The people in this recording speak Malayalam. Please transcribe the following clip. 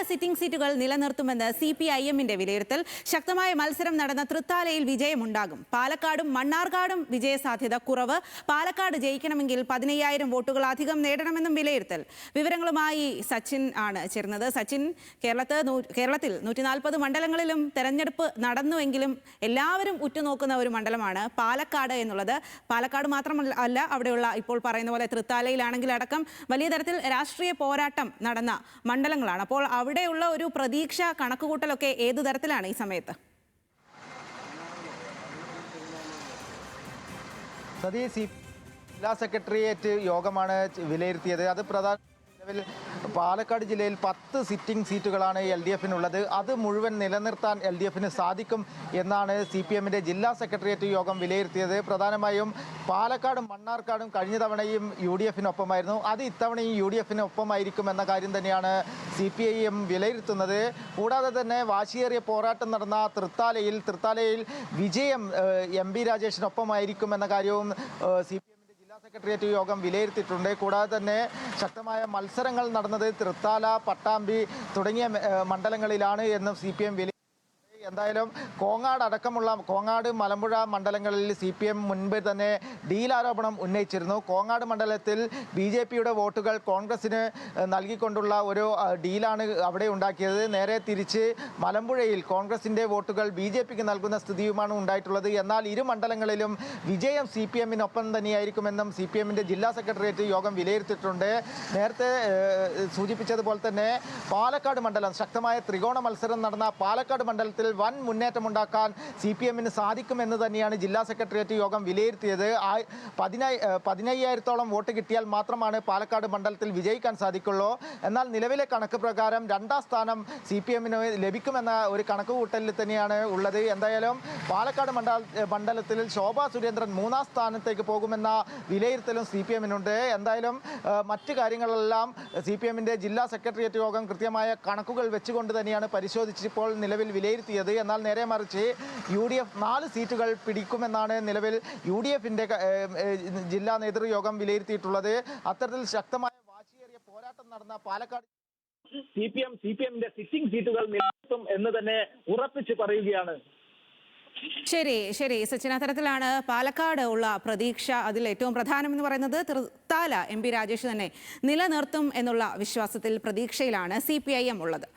സിറ്റിംഗ് സീറ്റുകൾ നിലനിർത്തുമെന്ന് CPIM-ന്റെ വിലയിരുത്തൽ. ശക്തമായ മത്സരം നടന്ന തൃത്താലയിൽ വിജയമുണ്ടാകും. പാലക്കാടും മണ്ണാർക്കാടും വിജയസാധ്യത കുറവ്. പാലക്കാട് ജയിക്കണമെങ്കിൽ 15,000 വോട്ടുകൾ അധികം നേടണമെന്നും വിലയിരുത്തൽ. വിവരങ്ങളുമായി സച്ചിൻ ആണ് ചേർന്നത്. സച്ചിൻ, കേരളത്തിൽ 140 മണ്ഡലങ്ങളിലും തെരഞ്ഞെടുപ്പ് നടന്നുവെങ്കിലും എല്ലാവരും ഉറ്റുനോക്കുന്ന ഒരു മണ്ഡലമാണ് പാലക്കാട് എന്നുള്ളത്. പാലക്കാട് മാത്രമല്ല, അവിടെയുള്ള ഇപ്പോൾ പറയുന്ന പോലെ തൃത്താലയിലാണെങ്കിൽ അടക്കം വലിയ തരത്തിൽ രാഷ്ട്രീയ പോരാട്ടം നടന്ന മണ്ഡലങ്ങളാണ്. അപ്പോൾ അവിടെയുള്ള ഒരു പ്രതീക്ഷ, കണക്കുകൂട്ടലൊക്കെ ഏതു തരത്തിലാണ് ഈ സമയത്ത്? ജില്ലാ സെക്രട്ടേറിയറ്റ് യോഗമാണ് വിലയിരുത്തിയത്. അത് പ്രധാന പാലക്കാട് ജില്ലയിൽ 10 സിറ്റിംഗ് സീറ്റുകളാണ് LDF-നുള്ളത്. അത് മുഴുവൻ നിലനിർത്താൻ LDF-ന് സാധിക്കും എന്നാണ് CPM-ന്റെ ജില്ലാ സെക്രട്ടേറിയറ്റ് യോഗം വിലയിരുത്തിയത്. പ്രധാനമായും പാലക്കാടും മണ്ണാർക്കാടും കഴിഞ്ഞ തവണയും UDF-നൊപ്പമായിരുന്നു. അത് ഇത്തവണയും UDF-നൊപ്പമായിരിക്കും എന്ന കാര്യം തന്നെയാണ് CPIM വിലയിരുത്തുന്നത്. കൂടാതെ തന്നെ വാശിയേറിയ പോരാട്ടം നടന്ന തൃത്താലയിൽ വിജയം MP രാജേഷിനൊപ്പമായിരിക്കും എന്ന കാര്യവും CPM സെക്രട്ടേറിയറ്റ് യോഗം വിലയിരുത്തിയിട്ടുണ്ട്. കൂടാതെ തന്നെ ശക്തമായ മത്സരങ്ങൾ നടന്നത് തൃത്താല, പട്ടാമ്പി തുടങ്ങിയ മണ്ഡലങ്ങളിലാണ് എന്നും CPM വിലയിരുത്തി. എന്തായാലും കോങ്ങാട്, മലമ്പുഴ മണ്ഡലങ്ങളിൽ CPM മുൻപ് തന്നെ ഡീൽ ആരോപണം ഉന്നയിച്ചിരുന്നു. കോങ്ങാട് മണ്ഡലത്തിൽ BJP-യുടെ വോട്ടുകൾ കോൺഗ്രസിന് നൽകിക്കൊണ്ടുള്ള ഒരു ഡീലാണ് അവിടെ ഉണ്ടാക്കിയത്. നേരെ തിരിച്ച് മലമ്പുഴയിൽ കോൺഗ്രസിൻ്റെ വോട്ടുകൾ BJP-ക്ക് നൽകുന്ന സ്ഥിതിയുമാണ് ഉണ്ടായിട്ടുള്ളത്. എന്നാൽ ഇരു മണ്ഡലങ്ങളിലും വിജയം CPM-നൊപ്പം തന്നെയായിരിക്കുമെന്നും CPM-ന്റെ ജില്ലാ സെക്രട്ടേറിയറ്റ് യോഗം വിലയിരുത്തിയിട്ടുണ്ട്. നേരത്തെ സൂചിപ്പിച്ചതുപോലെ തന്നെ പാലക്കാട് മണ്ഡലം, ശക്തമായ ത്രികോണ മത്സരം നടന്ന പാലക്കാട് മണ്ഡലത്തിൽ വൻ മുന്നേറ്റമുണ്ടാക്കാൻ CPM-ന് സാധിക്കുമെന്ന് തന്നെയാണ് ജില്ലാ സെക്രട്ടേറിയറ്റ് യോഗം വിലയിരുത്തിയത്. 15,000-ഓളം വോട്ട് കിട്ടിയാൽ മാത്രമാണ് പാലക്കാട് മണ്ഡലത്തിൽ വിജയിക്കാൻ സാധിക്കുള്ളൂ. എന്നാൽ നിലവിലെ കണക്ക് പ്രകാരം 2ാം സ്ഥാനം CPM-ന് ലഭിക്കുമെന്ന ഒരു കണക്കുകൂട്ടലിൽ തന്നെയാണ് ഉള്ളത്. എന്തായാലും പാലക്കാട് മണ്ഡലത്തിൽ ശോഭാ സുരേന്ദ്രൻ 3ാം സ്ഥാനത്തേക്ക് പോകുമെന്ന വിലയിരുത്തലും CPM-നുണ്ട്. എന്തായാലും മറ്റ് കാര്യങ്ങളെല്ലാം CPM-ന്റെ ജില്ലാ സെക്രട്ടേറിയറ്റ് യോഗം കൃത്യമായ കണക്കുകൾ വെച്ചുകൊണ്ട് തന്നെയാണ് പരിശോധിച്ചിപ്പോൾ നിലവിൽ വിലയിരുത്തിയത്. എന്നാൽ നേരെ മറിച്ച് UDF 4 സീറ്റുകൾ പിടിക്കുമെന്നാണ് നിലവിൽ UDF-ന്റെ ജില്ലാ നേതൃയോഗം വിലയിരുത്തിയിട്ടുള്ളത്. അത്തരത്തിൽ ശക്തമായ വാശിയേറിയ പോരാട്ടം നടന്ന പാലക്കാട് CPM-ന്റെ സിറ്റിംഗ് സീറ്റുകൾ നിലനിർത്തും എന്ന് തന്നെ ഉറപ്പിച്ച് പറയുകയാണ്. ശരി സച്ചിൻ, അത്തരത്തിലാണ് പാലക്കാട് ഉള്ള പ്രതീക്ഷ. അതിൽ ഏറ്റവും പ്രധാനം എന്ന് പറയുന്നത് തൃത്താല MP രാജേഷ് തന്നെ നിലനിർത്തും എന്നുള്ള വിശ്വാസത്തിൽ, പ്രതീക്ഷയിലാണ് CPIM ഉള്ളത്.